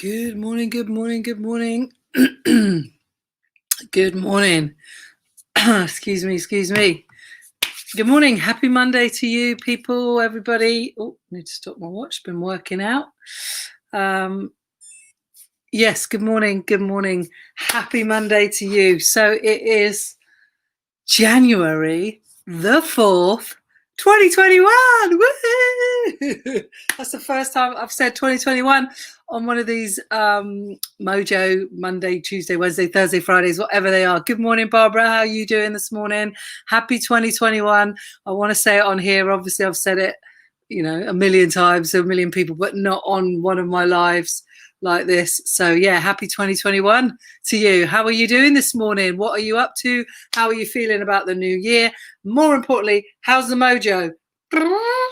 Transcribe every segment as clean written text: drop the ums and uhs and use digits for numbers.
Good morning, good morning, good morning. Good morning. Excuse me. Good morning. Happy Monday to you, people, everybody. Oh, need to stop my watch. Been working out. Yes, good morning. Good morning. Happy Monday to you. So it is January the 4th, 2021. Woo! That's the first time I've said 2021 on one of these Mojo Monday, Tuesday, Wednesday, Thursday, Fridays, whatever they are. Good morning, Barbara. How are you doing this morning? Happy 2021. I want to say it on here. Obviously, I've said it, a million times to a million people, but not on one of my lives like this. So yeah, happy 2021 to you. How are you doing this morning? What are you up to? How are you feeling about the new year? More importantly, how's the mojo?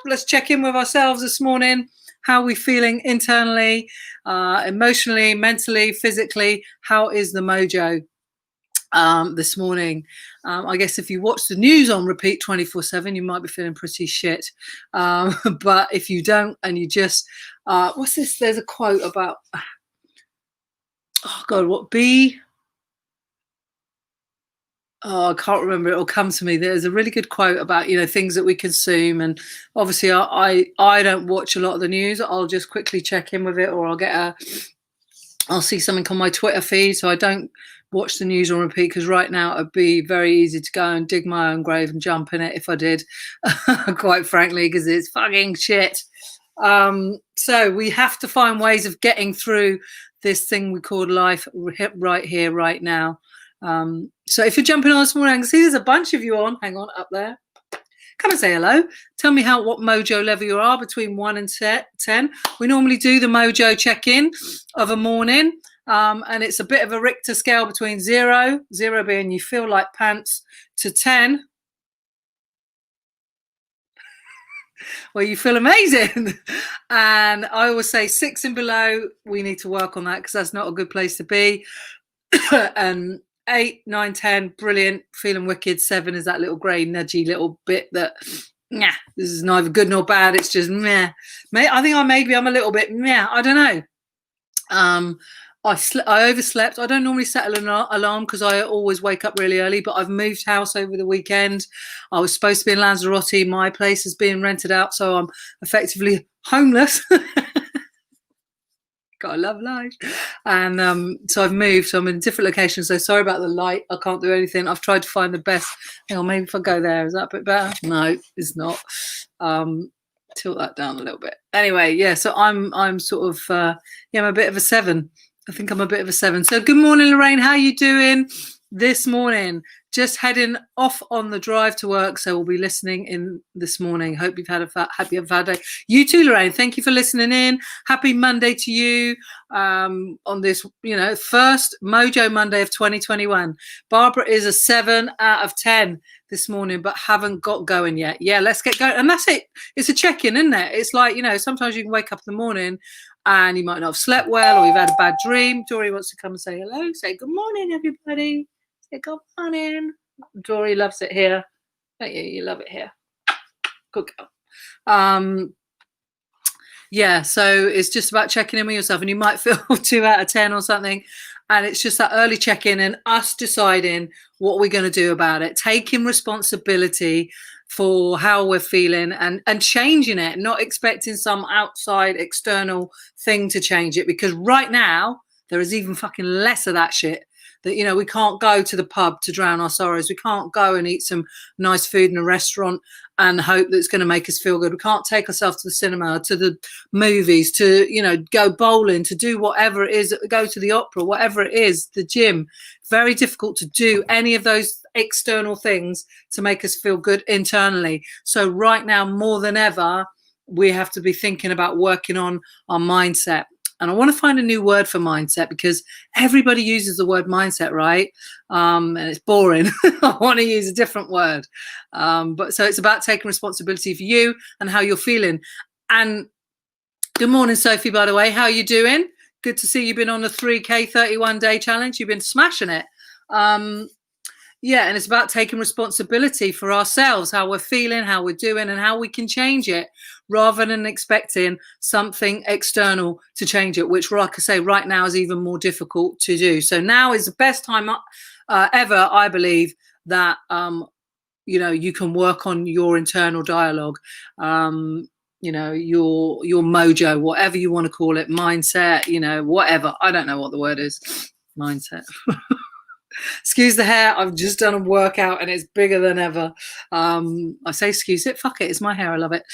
Let's check in with ourselves this morning. How are we feeling internally, emotionally, mentally, physically? How is the mojo this morning? I guess if you watch the news on repeat 24/7, you might be feeling pretty shit. But if you don't and you just, what's this? There's a quote about, oh God, what B? Oh, I can't remember. It'll come to me. There's a really good quote about, things that we consume. And obviously I don't watch a lot of the news. I'll just quickly check in with it, or I'll see something on my Twitter feed. So I don't watch the news on repeat, because right now it'd be very easy to go and dig my own grave and jump in it if I did, quite frankly, because it's fucking shit. So we have to find ways of getting through this thing we call life right here, right now. So if you're jumping on this morning, I can see there's a bunch of you on. Hang on, up there. Come and say hello. Tell me what mojo level you are between 1 and 10. We normally do the mojo check-in of a morning, and it's a bit of a Richter scale between 0 being you feel like pants, to 10, where you feel amazing. And I always say 6 and below, we need to work on that, because that's not a good place to be. And 8, 9, 10, brilliant, feeling wicked. 7 is that little grey nudgy little bit that, this is neither good nor bad. It's just meh. I think I'm a little bit meh. I don't know. I overslept. I don't normally set an alarm because I always wake up really early, but I've moved house over the weekend. I was supposed to be in Lanzarote. My place is being rented out, so I'm effectively homeless. God, I love life. And so I've moved. So I'm in different locations. So sorry about the light. I can't do anything. I've tried to find the best. Hang on, maybe if I go there, is that a bit better? No, it's not. Tilt that down a little bit. Anyway, yeah. So I'm sort of I'm a bit of a 7. I think I'm a bit of a 7. So good morning, Lorraine. How are you doing this morning? Just heading off on the drive to work, so we'll be listening in this morning. Hope you've had a happy day. You too, Lorraine. Thank you for listening in. Happy Monday to you on this, first Mojo Monday of 2021. Barbara is a 7 out of 10 this morning, but haven't got going yet. Yeah, let's get going. And that's it. It's a check-in, isn't it? It's like, sometimes you can wake up in the morning and you might not have slept well, or you've had a bad dream. Dory wants to come and say hello. Say good morning, everybody. Good morning. Dory loves it here. Don't you? You love it here. Good girl. Yeah, so it's just about checking in with yourself, and you might feel 2 out of 10 or something, and it's just that early check-in and us deciding what we're going to do about it, taking responsibility for how we're feeling and changing it, not expecting some outside external thing to change it, because right now there is even fucking less of that shit. That, we can't go to the pub to drown our sorrows. We can't go and eat some nice food in a restaurant and hope that it's going to make us feel good. We can't take ourselves to the cinema, to the movies, to, go bowling, to do whatever it is, go to the opera, whatever it is, the gym. Very difficult to do any of those external things to make us feel good internally. So right now, more than ever, we have to be thinking about working on our mindset. And I want to find a new word for mindset, because everybody uses the word mindset, right? And it's boring. I want to use a different word. But so it's about taking responsibility for you and how you're feeling. And good morning, Sophie, by the way. How are you doing? Good to see you've been on the 3K 31-day challenge. You've been smashing it. Yeah, and it's about taking responsibility for ourselves, how we're feeling, how we're doing, and how we can change it. rather than expecting something external to change it, which, like I say, right now is even more difficult to do. So now is the best time ever, I believe, that you can work on your internal dialogue, your mojo, whatever you want to call it, mindset, whatever. I don't know what the word is. Mindset. Excuse the hair. I've just done a workout and it's bigger than ever. I say excuse it. Fuck it. It's my hair. I love it.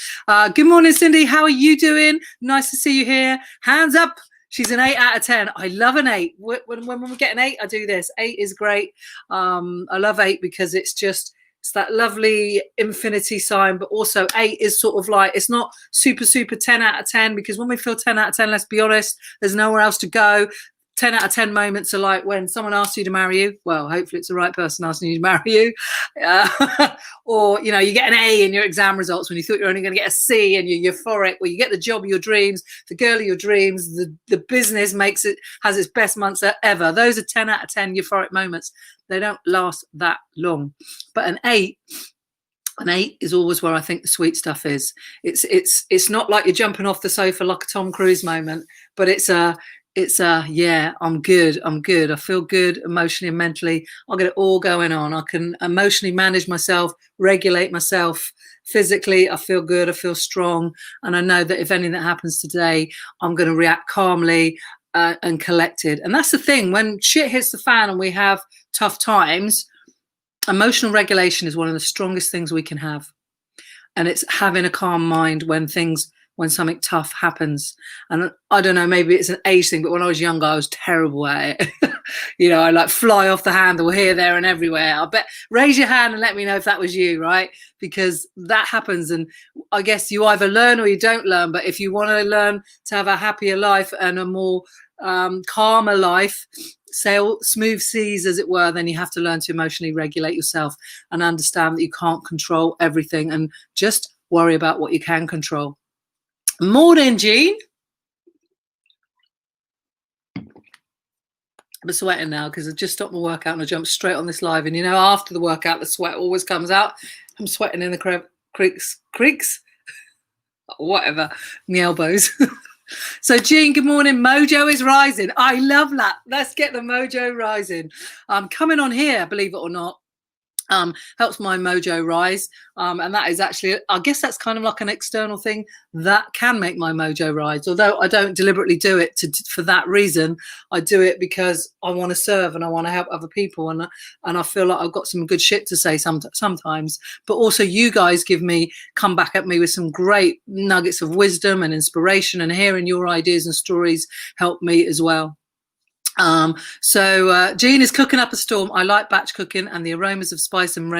Good morning, Cindy. How are you doing? Nice to see you here. Hands up. She's an 8 out of 10. I love an 8. When we get an 8, I do this. 8 is great. I love 8 because it's that lovely infinity sign, but also 8 is sort of like, it's not super 10 out of 10, because when we feel 10 out of 10, let's be honest, there's nowhere else to go. 10 out of 10 moments are like when someone asks you to marry you. Well, hopefully it's the right person asking you to marry you. Or, you get an A in your exam results when you thought you were only going to get a C and you're euphoric. Or you get the job of your dreams, the girl of your dreams, the business has its best months ever. Those are 10 out of 10 euphoric moments. They don't last that long. But an 8 is always where I think the sweet stuff is. It's not like you're jumping off the sofa like a Tom Cruise moment, but it's yeah, I'm good. I feel good emotionally and mentally. I get it all going on. I can emotionally manage myself, regulate myself. Physically, I feel good. I feel strong. And I know that if anything that happens today, I'm going to react calmly and collected. And that's the thing. When shit hits the fan and we have tough times, emotional regulation is one of the strongest things we can have. And it's having a calm mind when something tough happens. And I don't know, maybe it's an age thing, but when I was younger, I was terrible at it. I like fly off the handle here, there, and everywhere. I bet, raise your hand and let me know if that was you, right? Because that happens. And I guess you either learn or you don't learn. But if you want to learn to have a happier life and a more calmer life, sail smooth seas, as it were, then you have to learn to emotionally regulate yourself and understand that you can't control everything, and just worry about what you can control. Morning, Jean. I'm sweating now because I just stopped my workout and I jumped straight on this live. And after the workout, the sweat always comes out. I'm sweating in the creaks, whatever, my elbows. So, Jean, good morning. Mojo is rising. I love that. Let's get the mojo rising. Coming on here, believe it or not, helps my mojo rise. And that is actually, I guess that's kind of like an external thing that can make my mojo rise. Although I don't deliberately do it for that reason. I do it because I want to serve and I want to help other people. And I feel like I've got some good shit to say sometimes. But also you guys come back at me with some great nuggets of wisdom and inspiration, and hearing your ideas and stories help me as well. So Jean is cooking up a storm. I like batch cooking, and the aromas of spice and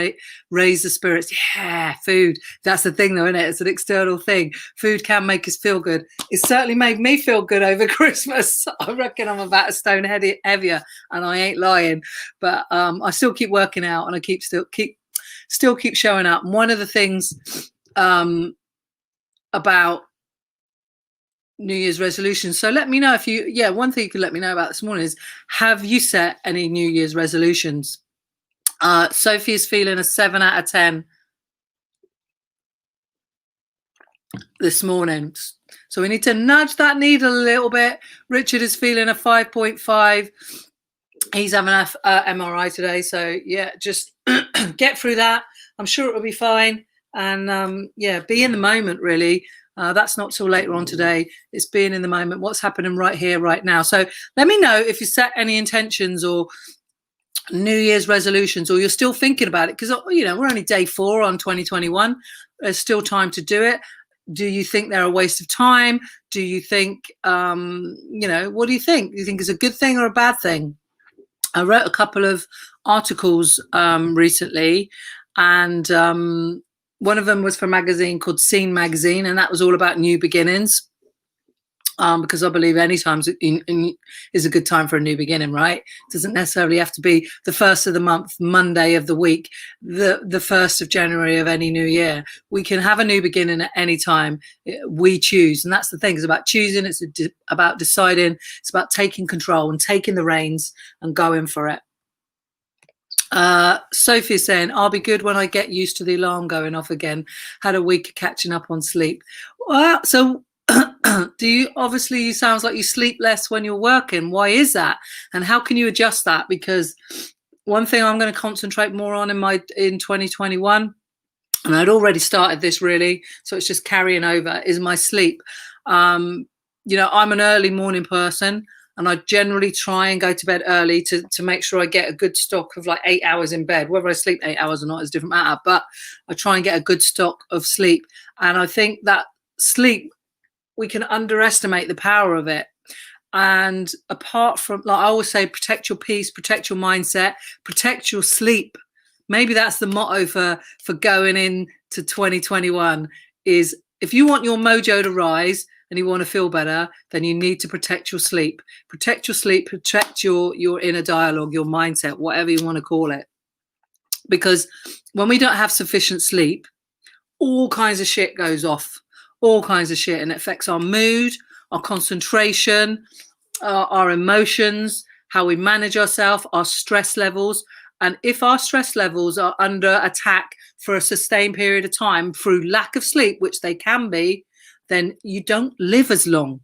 raise the spirits. Yeah, food. That's the thing though, isn't it? It's an external thing. Food can make us feel good. It certainly made me feel good over Christmas. I reckon I'm about a stone heavier, and I ain't lying. But I still keep working out, and I still keep showing up. And one of the things about New Year's resolutions. So let me know if one thing you could let me know about this morning is, have you set any New Year's resolutions? Sophie is feeling a 7 out of 10 this morning. So we need to nudge that needle a little bit. Richard is feeling a 5.5. He's having an MRI today. So yeah, just get through that. I'm sure it will be fine. And be in the moment, really. That's not till later on today. It's being in the moment, what's happening right here, right now. So let me know if you set any intentions or New Year's resolutions, or you're still thinking about it, because we're only day 4 on 2021. There's still time to do it. Do you think they're a waste of time? Do you think, what do you think? Do you think it's a good thing or a bad thing? I wrote a couple of articles recently, and one of them was for a magazine called Scene Magazine, and that was all about new beginnings. Because I believe any time is a good time for a new beginning, right? It doesn't necessarily have to be the first of the month, Monday of the week, the 1st of January of any new year. We can have a new beginning at any time we choose. And that's the thing. It's about choosing. It's about deciding. It's about taking control and taking the reins and going for it. Sophie is saying, I'll be good when I get used to the alarm going off again. Had a week of catching up on sleep. Well, so do you, obviously you sounds like you sleep less when you're working. Why is that? And how can you adjust that? Because one thing I'm going to concentrate more on in 2021, and I'd already started this really, so it's just carrying over, is my sleep. I'm an early morning person, and I generally try and go to bed early to make sure I get a good stock of like 8 hours in bed. Whether I sleep 8 hours or not is a different matter, but I try and get a good stock of sleep. And I think that sleep, we can underestimate the power of it. And apart from, like I always say, protect your peace, protect your mindset, protect your sleep. Maybe that's the motto for going into 2021 is, if you want your mojo to rise and you want to feel better, then you need to protect your sleep. Protect your sleep, protect your inner dialogue, your mindset, whatever you want to call it. Because when we don't have sufficient sleep, all kinds of shit goes off. All kinds of shit, and it affects our mood, our concentration, our emotions, how we manage ourselves, our stress levels. And if our stress levels are under attack for a sustained period of time through lack of sleep, which they can be, then you don't live as long.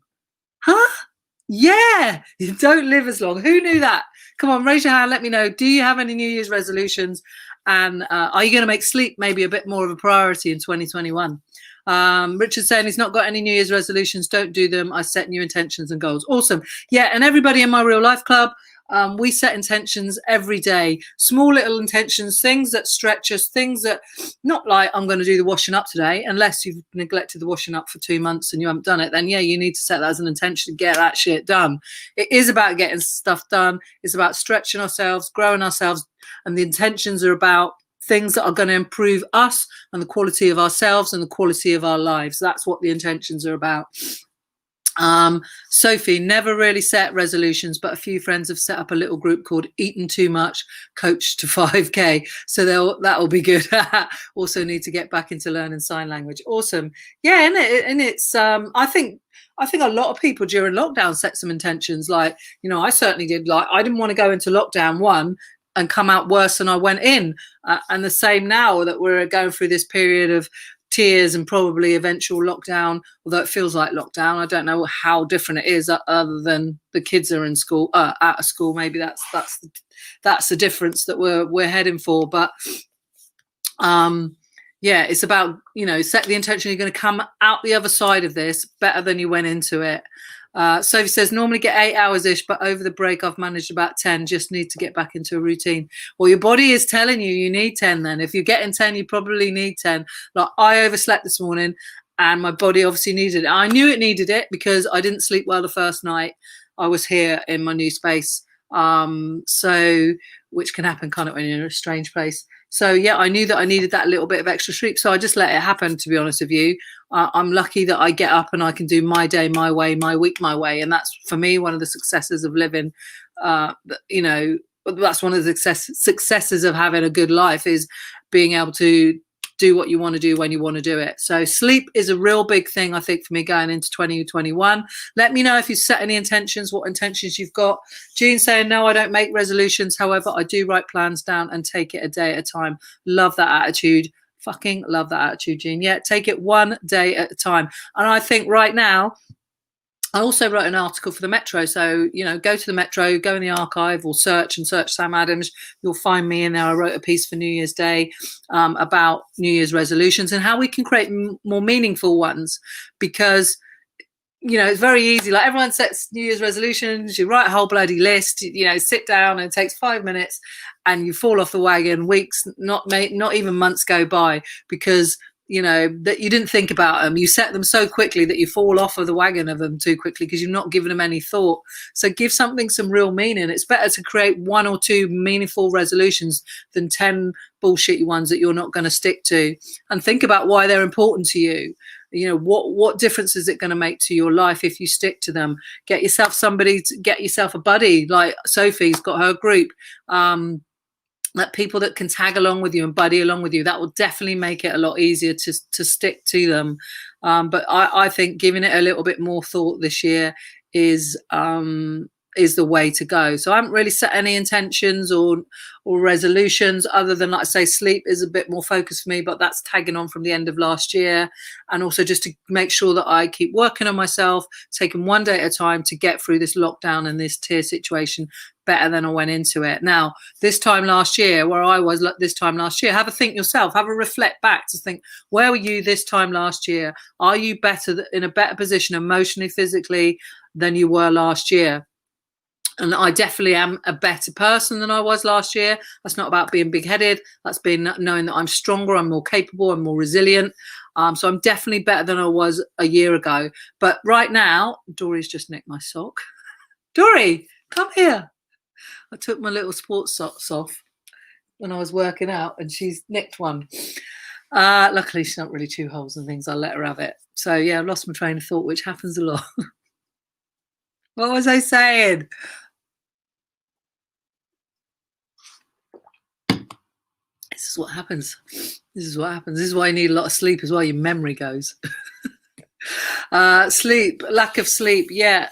Huh? Yeah, you don't live as long. Who knew that? Come on, raise your hand. Let me know. Do you have any New Year's resolutions? And are you going to make sleep maybe a bit more of a priority in 2021? Richard saying he's not got any New Year's resolutions. Don't do them. I set new intentions and goals. Awesome. Yeah, and everybody in my real life club, we set intentions every day, small little intentions, things that stretch us, things that, not like I'm going to do the washing up today, unless you've neglected the washing up for 2 months and you haven't done it, then yeah, you need to set that as an intention to get that shit done. It is about getting stuff done. It's about stretching ourselves, growing ourselves, and the intentions are about things that are going to improve us and the quality of ourselves and the quality of our lives. That's what the intentions are about. Sophie, never really set resolutions, but a few friends have set up a little group called Eating Too Much Coach to 5K, so that'll be good. Also need to get back into learning sign language. Awesome. Yeah, and it's I think a lot of people during lockdown set some intentions. Like, I certainly did. Like, I didn't want to go into lockdown one and come out worse than I went in, and the same now that we're going through this period of tears and probably eventual lockdown, although it feels like lockdown. I don't know how different it is other than the kids are in school, out of school. Maybe that's the difference that we're heading for. But yeah, it's about, set the intention you're going to come out the other side of this better than you went into it. Sophie says, normally get 8 hours-ish, but over the break I've managed about 10. Just need to get back into a routine. Well, your body is telling you need 10 then. If you're getting 10, you probably need 10. Like, I overslept this morning and my body obviously needed it. I knew it needed it because I didn't sleep well the first night I was here in my new space. So, which can happen kind of when you're in a strange place. So yeah, I knew that I needed that little bit of extra sleep. So I just let it happen, to be honest with you. I'm lucky that I get up and I can do my day my way, my week my way. And that's, for me, one of the successes of living. That's one of the successes of having a good life, is being able to do what you want to do when you want to do it. So sleep is a real big thing, I think, for me going into 2021. Let me know if you set any intentions, what intentions you've got. Jean saying, no, I don't make resolutions. However, I do write plans down and take it a day at a time. Love that attitude. Fucking love that attitude, Jean. Yeah, take it one day at a time. And I think right now, I also wrote an article for the Metro. So, go to the Metro, go in the archive or search Sam Adams. You'll find me in there. I wrote a piece for New Year's Day about New Year's resolutions and how we can create more meaningful ones. Because, it's very easy. Like, everyone sets New Year's resolutions. You write a whole bloody list, sit down, and it takes 5 minutes and you fall off the wagon. Weeks, not even months go by because that you didn't think about them. You set them so quickly that you fall off of the wagon of them too quickly because you've not given them any thought. So give something some real meaning. It's better to create 1 or 2 meaningful resolutions than 10 bullshitty ones that you're not going to stick to. And think about why they're important to you. What difference is it going to make to your life if you stick to them? Get yourself a buddy, like Sophie's got her group. That people that can tag along with you and buddy along with you, that will definitely make it a lot easier to stick to them. But I think giving it a little bit more thought this year is is the way to go. So I haven't really set any intentions or resolutions other than, like I say, sleep is a bit more focused for me, but that's tagging on from the end of last year. And also just to make sure that I keep working on myself, taking one day at a time to get through this lockdown and this tier situation better than I went into it. Now, this time last year, where I was this time last year, have a think yourself, have a reflect back to think, where were you this time last year? Are you better, in a better position emotionally, physically than you were last year? And I definitely am a better person than I was last year. That's not about being big-headed. That's been knowing that I'm stronger, I'm more capable, I'm more resilient. So I'm definitely better than I was a year ago. But right now, Dory's just nicked my sock. Dory, come here. I took my little sports socks off when I was working out, and she's nicked one. Luckily, she's not really chew holes and things. I'll let her have it. So yeah, I've lost my train of thought, which happens a lot. What was I saying? This is what happens. This is what happens. This is why you need a lot of sleep as well. Your memory goes. Sleep, lack of sleep. Yeah,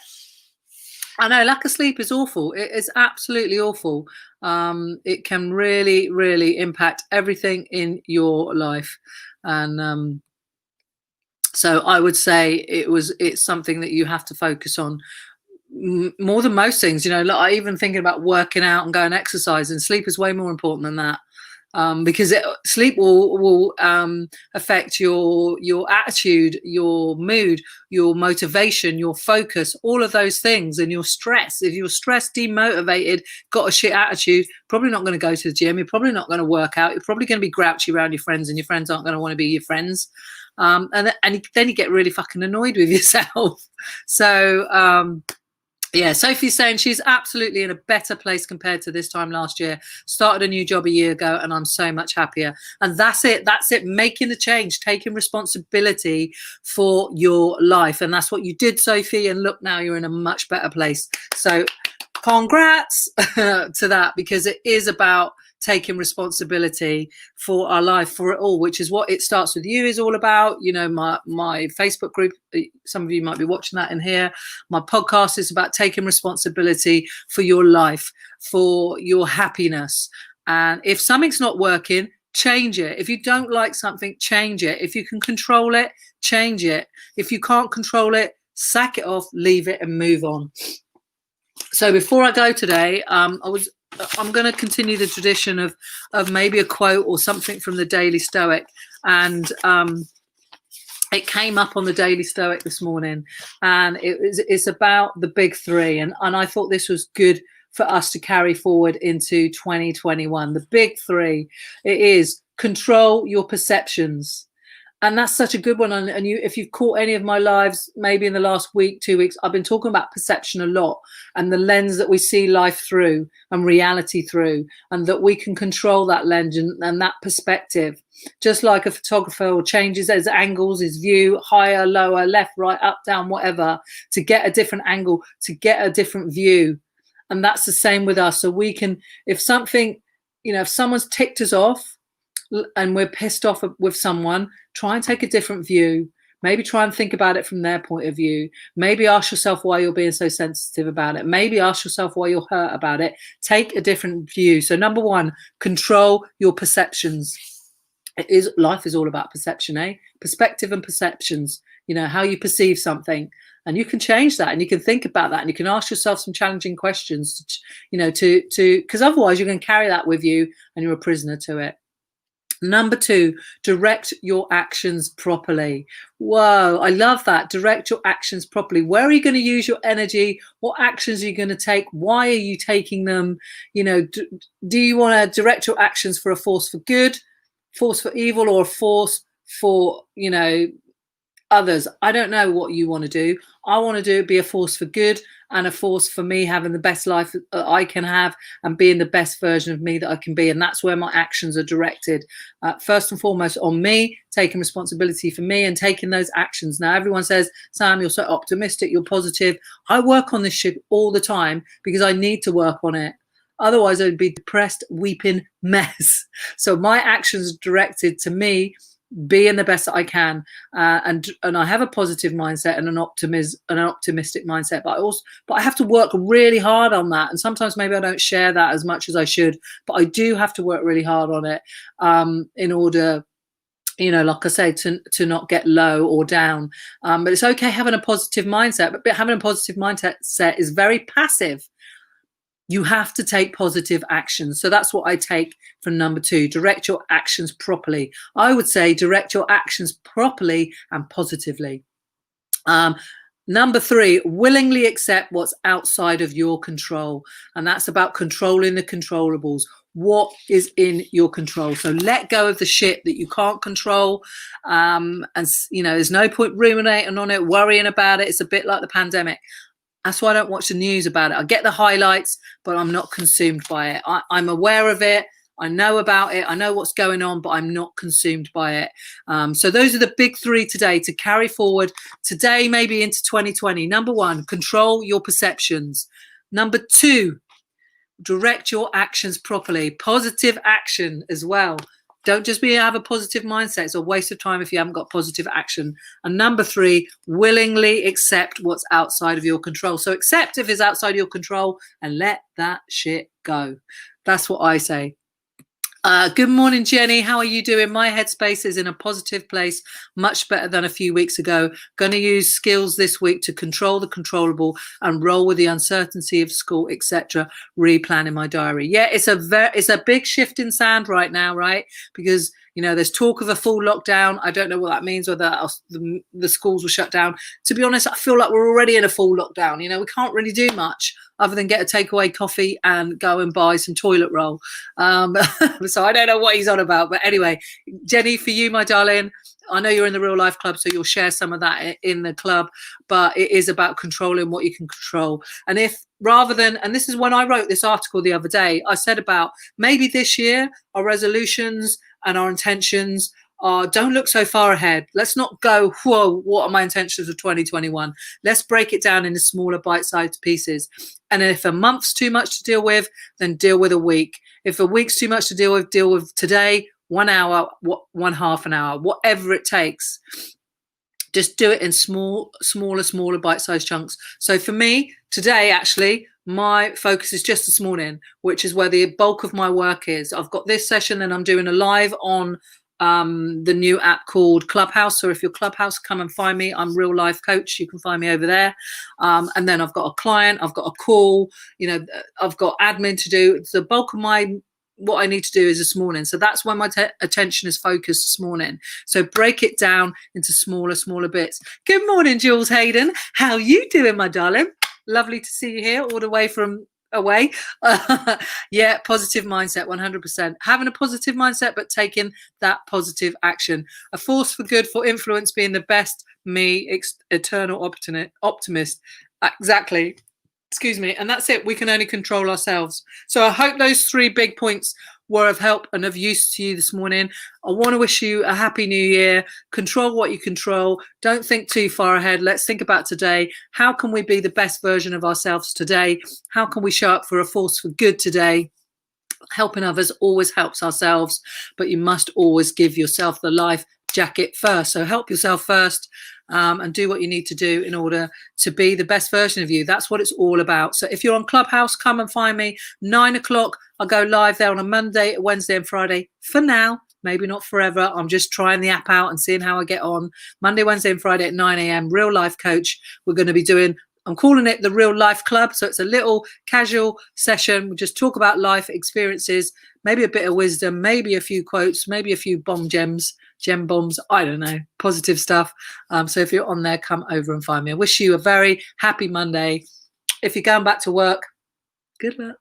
I know lack of sleep is awful. It is absolutely awful. It can really, really impact everything in your life. And so I would say it's something that you have to focus on more than most things. You know, like, I even thinking about working out and going exercising. Sleep is way more important than that. Because sleep will affect your attitude, your mood, your motivation, your focus, all of those things, and your stress. If you're stressed, demotivated, got a shit attitude, probably not going to go to the gym. You're probably not going to work out. You're probably going to be grouchy around your friends, and your friends aren't going to want to be your friends. And then you get really fucking annoyed with yourself. So yeah, Sophie's saying she's absolutely in a better place compared to this time last year. Started a new job a year ago, and I'm so much happier. And that's it. That's it. Making the change, taking responsibility for your life. And that's what you did, Sophie. And look, now you're in a much better place. So congrats to that, because it is about taking responsibility for our life, for it all, which is what It Starts With You is all about. You know, my Facebook group, some of you might be watching that in here. My podcast is about taking responsibility for your life, for your happiness. And if something's not working, change it. If you don't like something, change it. If you can control it, change it. If you can't control it, sack it off, leave it, and move on. So before I go today, I'm going to continue the tradition of maybe a quote or something from the Daily Stoic. And it came up on the Daily Stoic this morning, and it's about the big three. And I thought this was good for us to carry forward into 2021. The big three, it is control your perceptions. And that's such a good one. And if you've caught any of my lives, maybe in the last week, 2 weeks, I've been talking about perception a lot, and the lens that we see life through and reality through, and that we can control that lens and that perspective. Just like a photographer changes his angles, his view, higher, lower, left, right, up, down, whatever, to get a different angle, to get a different view. And that's the same with us. So we can, if something, if someone's ticked us off and we're pissed off with someone, try and take a different view. Maybe try and think about it from their point of view. Maybe ask yourself why you're being so sensitive about it. Maybe ask yourself why you're hurt about it. Take a different view. So number one, control your perceptions. Life is all about perception, perspective and perceptions. How you perceive something, and you can change that, and you can think about that, and you can ask yourself some challenging questions, because otherwise you're going to carry that with you and you're a prisoner to it. Number two, direct your actions properly. Whoa, I love that. Direct your actions properly. Where are you going to use your energy? What actions are you going to take? Why are you taking them? Do you want to direct your actions for a force for good, force for evil, or a force for, others? I don't know what you want to do. I want to be a force for good, and a force for me having the best life I can have and being the best version of me that I can be. And that's where my actions are directed. First and foremost on me, taking responsibility for me and taking those actions. Now, everyone says, Sam, you're so optimistic, you're positive. I work on this shit all the time because I need to work on it. Otherwise, I'd be depressed, weeping mess. So my actions are directed to me being the best that I can, and I have a positive mindset and an optimistic mindset, but I have to work really hard on that. And sometimes maybe I don't share that as much as I should, but I do have to work really hard on it, in order, like I say, to not get low or down. But it's okay having a positive mindset, but having a positive mindset is very passive. You have to take positive action. So that's what I take from number 2. Direct your actions properly. I would say direct your actions properly and positively. Number 3, willingly accept what's outside of your control. And that's about controlling the controllables. What is in your control? So let go of the shit that you can't control. And, there's no point ruminating on it, worrying about it. It's a bit like the pandemic. That's why I don't watch the news about it. I get the highlights, but I'm not consumed by it. I'm aware of it. I know about it. I know what's going on, but I'm not consumed by it. So those are the big 3 today to carry forward today, maybe into 2020. Number 1, control your perceptions. Number 2, direct your actions properly. Positive action as well. Don't just have a positive mindset. It's a waste of time if you haven't got positive action. And number 3, willingly accept what's outside of your control. So accept if it's outside your control and let that shit go. That's what I say. Good morning, Jenny. How are you doing? My headspace is in a positive place, much better than a few weeks ago. Going to use skills this week to control the controllable and roll with the uncertainty of school, etc. Replanning my diary. Yeah, it's a big shift in sand right now, right? Because there's talk of a full lockdown. I don't know what that means, whether the schools will shut down. To be honest, I feel like we're already in a full lockdown. We can't really do much other than get a takeaway coffee and go and buy some toilet roll. So I don't know what he's on about. But anyway, Jenny, for you, my darling, I know you're in the Real Life Club, so you'll share some of that in the club. But it is about controlling what you can control. And and this is when I wrote this article the other day, I said about maybe this year our resolutions and our intentions don't look so far ahead. Let's not go, whoa, what are my intentions for 2021? Let's break it down into smaller bite-sized pieces. And if a month's too much to deal with, then deal with a week. If a week's too much to deal with today, 1 hour, one half an hour, whatever it takes. Just do it in smaller bite-sized chunks. So for me, today, actually, my focus is just this morning, which is where the bulk of my work is. I've got this session and I'm doing a live on the new app called Clubhouse. So if you're Clubhouse, come and find me. I'm Real Life Coach. You can find me over there. And then I've got a client, I've got a call, I've got admin to do. It's the bulk of what I need to do is this morning. So that's why my attention is focused this morning. So break it down into smaller bits. Good morning, Jules Hayden. How you doing, my darling? Lovely to see you here all the way from away. Yeah, positive mindset, 100%. Having a positive mindset, but taking that positive action. A force for good, for influence, being the best me, eternal optimist. Exactly. Excuse me. And that's it. We can only control ourselves. So I hope those 3 big points were of help and of use to you this morning. I want to wish you a happy new year. Control what you control. Don't think too far ahead. Let's think about today. How can we be the best version of ourselves today? How can we show up for a force for good today? Helping others always helps ourselves, but you must always give yourself the life jacket first. So help yourself first, and do what you need to do in order to be the best version of you. That's what it's all about. So if you're on Clubhouse, come and find me. 9 o'clock, I'll go live there on a Monday, Wednesday and Friday for now. Maybe not forever. I'm just trying the app out and seeing how I get on. Monday, Wednesday and Friday at 9 a.m. Real Life Coach. We're going to be doing, I'm calling it the Real Life Club. So it's a little casual session. We just talk about life experiences, maybe a bit of wisdom, maybe a few quotes, maybe a few gem bombs, I don't know, positive stuff. So if you're on there, come over and find me. I wish you a very happy Monday. If you're going back to work, good luck.